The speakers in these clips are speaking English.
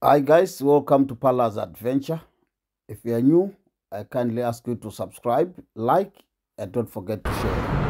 Hi guys, welcome to Pala's Adventure. If you are new, I kindly ask you to subscribe, like, and don't forget to share.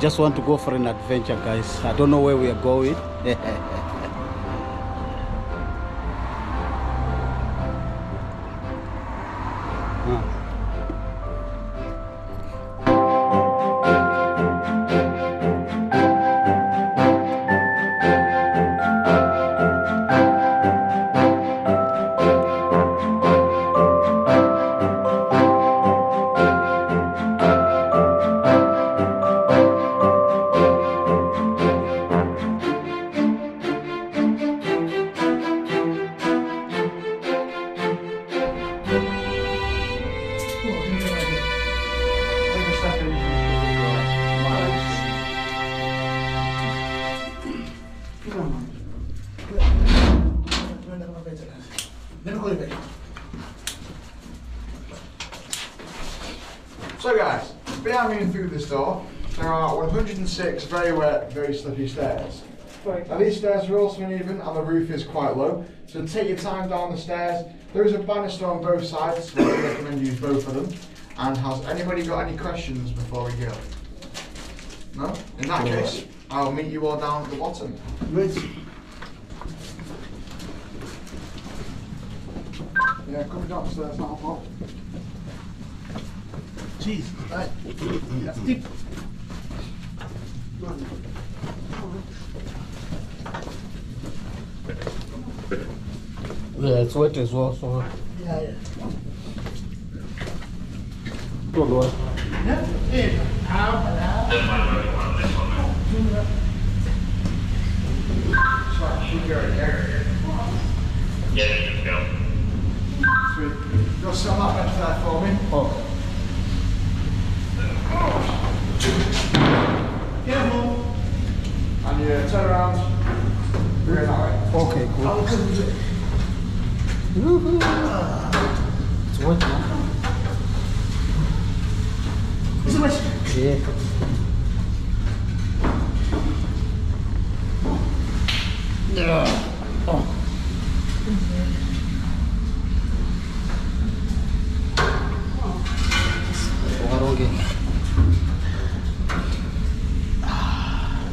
Just want to go for an adventure, guys. I don't know where we are going. So guys, behind me and through this door, there are 106 very wet, very slippy stairs. Now these stairs are also uneven and the roof is quite low, so take your time down the stairs. There is a banister on both sides, so I recommend you use both of them. And has anybody got any questions before we go? No? In that case, I'll meet you all down at the bottom. Wait. Yeah, come downstairs, not a problem. Jeez, right. That's deep. Yeah, it's wet as well, so. Yeah, yeah. Good one. Yeah? Yeah. Sweet. You'll sit on that bench there for me. Oh. Careful. And you turn around. We're that way. Okay, cool. How good is it? It's wet now. Is it wet? Yeah. Oh.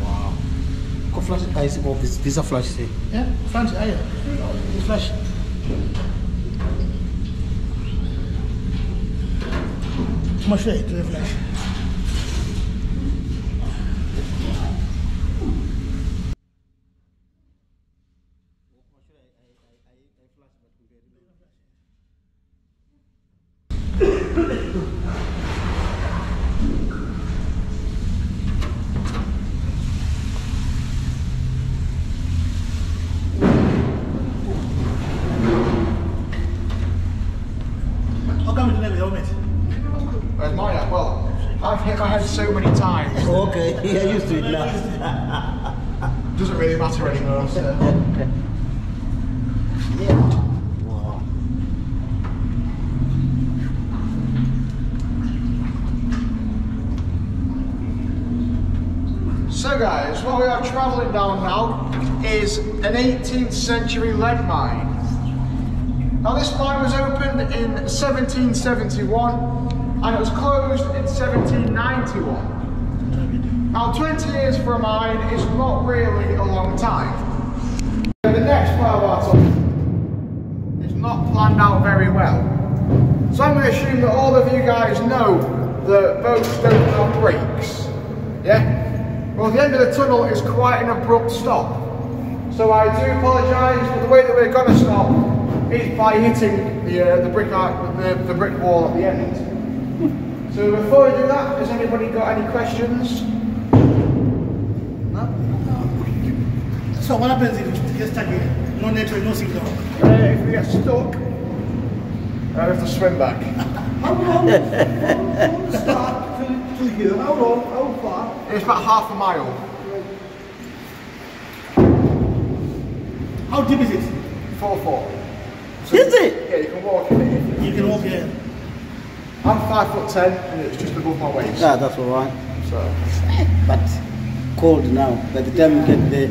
Wow. Go flash it. I see. Oh, this a flash. See. Yeah, flash. Ah, yeah. It's flash. Much weight to the flash. How come you don't have a helmet? Where's mine at? Well, I've hit my head so many times. Okay, you're used to it now. Doesn't really matter anymore. So. Yeah. Wow. So guys, what we are travelling down now is an 18th century lead mine. Now this mine was opened in 1771 and it was closed in 1791. Now 20 years for a mine is not really a long time. The next part of our tour is not planned out very well. So I'm going to assume that all of you guys know that boats don't have brakes. Yeah? Well, the end of the tunnel is quite an abrupt stop. So I do apologise, but the way that we're going to stop is by hitting the brick wall at the end. So before we do that, has anybody got any questions? No? So what happens if you get stuck here? No network, no signal. If we get stuck, I have to swim back. How long? Start to here. How long? How far? It's about half a mile. How deep is it? 4'4". So Is it? Yeah, you can walk in it. You can walk here. I'm 5'10" and it's just above my waist. Yeah, that's all right. So But cold now. By the time you get there.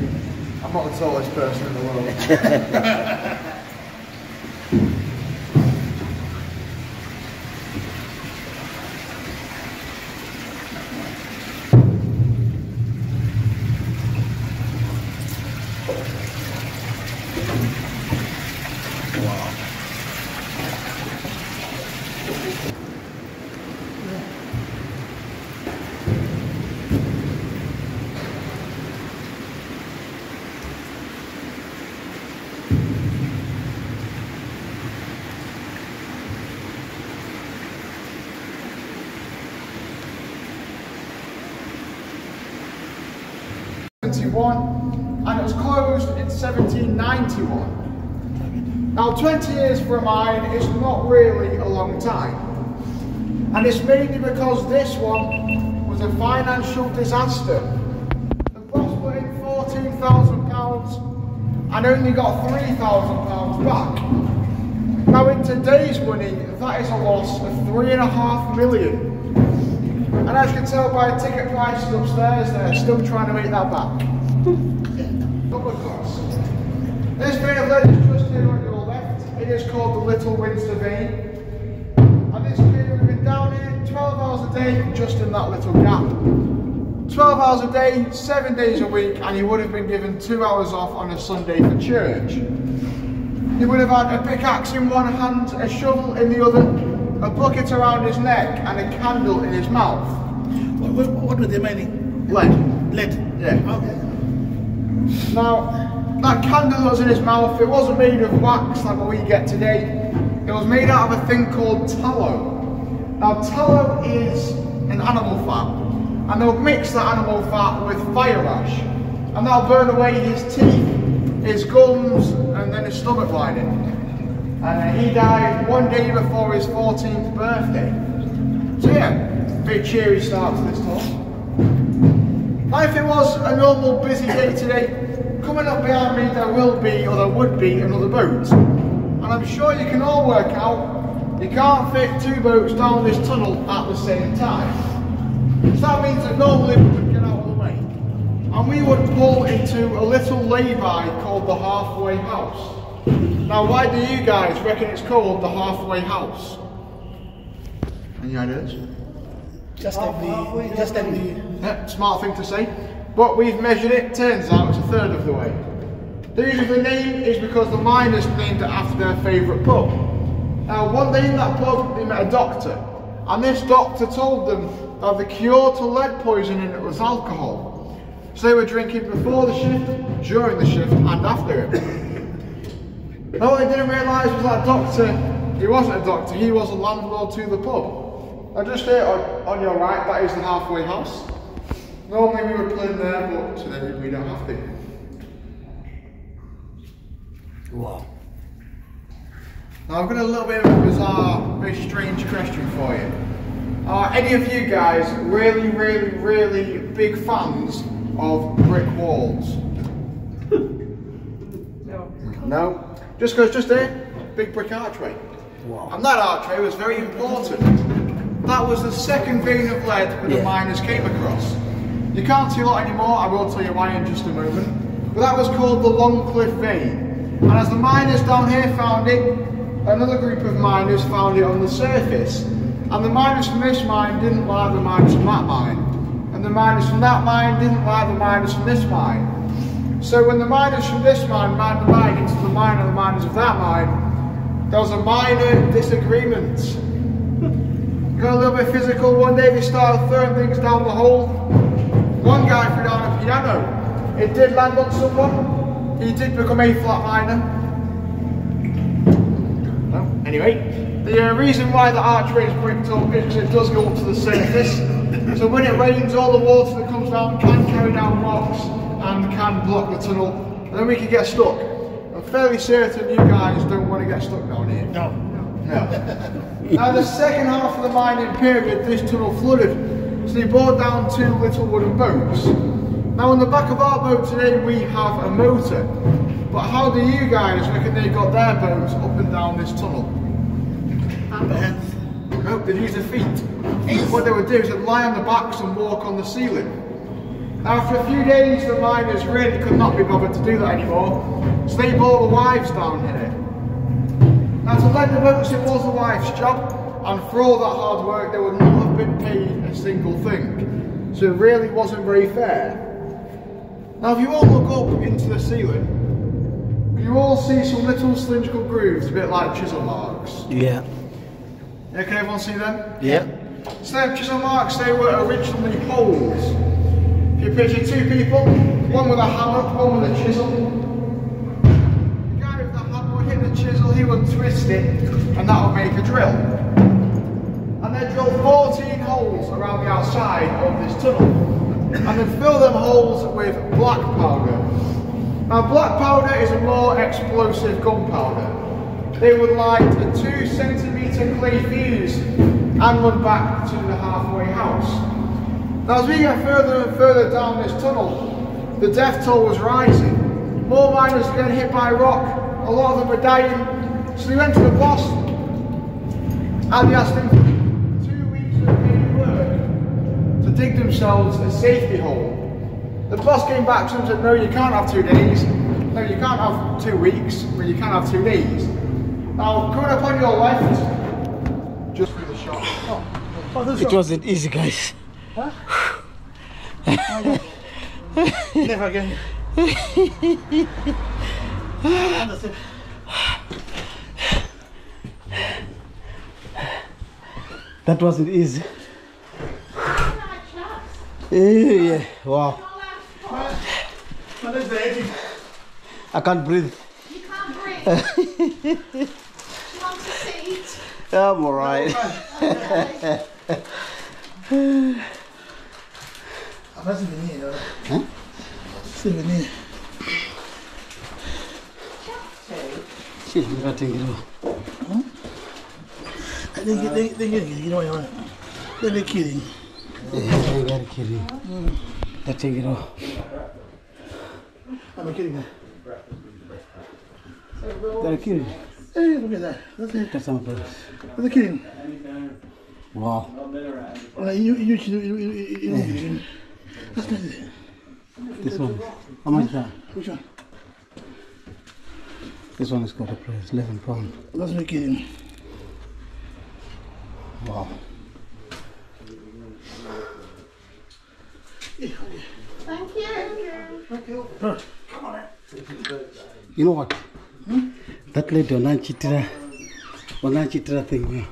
I'm not the tallest person in the world. And it was closed in 1791. Now 20 years for a mine is not really a long time. And it's mainly because this one was a financial disaster. The boss put in £14,000 and only got £3,000 back. Now in today's money, that is a loss of £3.5 million. And as you can tell by the ticket prices upstairs, they're still trying to make that back. This vein of lead is just here on your left. It is called the Little Winster vein. And this vein would have been down here 12 hours a day just in that little gap. 12 hours a day, 7 days a week, and he would have been given 2 hours off on a Sunday for church. He would have had a pickaxe in one hand, a shovel in the other, a bucket around his neck, and a candle in his mouth. What were they mining? Lead. Lead? Yeah. Okay. Now, that candle that was in his mouth, it wasn't made of wax like what we get today. It was made out of a thing called tallow. Now, tallow is an animal fat, and they'll mix that animal fat with fire ash, and that'll burn away his teeth, his gums, and then his stomach lining. And he died one day before his 14th birthday. So yeah, very cheery start to this talk. Now, if it was a normal busy day today, coming up behind me there will be, or there would be, another boat. And I'm sure you can all work out, you can't fit 2 boats down this tunnel at the same time. So that means that normally we would get out of the way. And we would pull into a little lay-by called the halfway house. Now, why do you guys reckon it's called the halfway house? Any ideas? Just like the. Yeah, smart thing to say. But we've measured it, turns out it's a third of the way. The reason for the name is because the miners named it after their favourite pub. Now, one day in that pub, they met a doctor. And this doctor told them that the cure to lead poisoning was alcohol. So they were drinking before the shift, during the shift, and after it. Now, what they didn't realise was that doctor, he wasn't a doctor, he was a landlord to the pub. Now, just here on your right, that is the halfway house. Normally we would play in there, but today we don't have to. Wow. Now I've got a little bit of a bizarre, very strange question for you. Are any of you guys really big fans of brick walls? No. No? Just because just here, big brick archway. Wow. And that archway was very important. That was the second vein of lead that the miners came across. You can't see a lot anymore, I will tell you why in just a moment. But that was called the Long Cliff Vein. And as the miners down here found it, another group of miners found it on the surface. And the miners from this mine didn't like the miners from that mine. And the miners from that mine didn't like the miners from this mine. So when the miners from this mine mined the mine into the mine of the miners of that mine, there was a minor disagreement. Got a little bit physical. One day they started throwing things down the hole. One guy threw down a piano. It did land on someone. He did become a flat miner. No. Anyway, the reason why the archway is bricked up is because it does go up to the surface. So when it rains, all the water that comes down can carry down rocks and can block the tunnel, and then we can get stuck. I'm fairly certain you guys don't want to get stuck down here. No. No. Now the second half of the mining period, this tunnel flooded, so they brought down 2 little wooden boats. Now on the back of our boat today we have a motor, but how do you guys reckon they got their boats up and down this tunnel? No, they'd use their feet. What they would do is they'd lie on the backs and walk on the ceiling. Now after a few days the miners really could not be bothered to do that anymore, so they brought the wives down here. Now to lead the boats it was the wife's job, and for all that hard work they would not have been paid a single thing. So it really wasn't very fair. Now if you all look up into the ceiling, you all see some little cylindrical grooves, a bit like chisel marks. Yeah. Yeah, can everyone see them? Yeah. So them chisel marks, they were originally holes. If you picture 2 people, one with a hammer, one with a chisel. The guy with the hammer would hit the chisel, he would twist it, and that would make a drill. And they drilled 14 holes around the outside of this tunnel. And then fill them holes with black powder. Now black powder is a more explosive gunpowder. They would light a 2 centimetre clay fuse and run back to the halfway house. Now as we get further and further down this tunnel, the death toll was rising. More miners were getting hit by rock, a lot of them were dying. So they went to the boss and they asked him for 2 weeks of paid work to dig themselves a safety hole. The boss came back to him and said, no, you can't have 2 days. No, you can't have 2 weeks, but you can have 2 days. Now, coming up on your left, just through the shop. It wasn't easy, guys. Huh? Never again. Understand? That wasn't easy. Yeah, wow. I can't breathe. You can't breathe. She wants a seat. I'm alright. I'm souvenir. Huh? Souvenir. Shit, we gotta take it off. You know what? They're kidding. Yeah, they gotta kidding. Let's take it off. I'm kidding. They're kidding. Hey, look at that. That's it. That's some place. They're kidding. Wow. You kidding. That's not it. This one. How much is that? Which one? This one is got a price, £11. That's not kidding. Wow. Thank you. Come on. You know what? That lady on Chitra thing.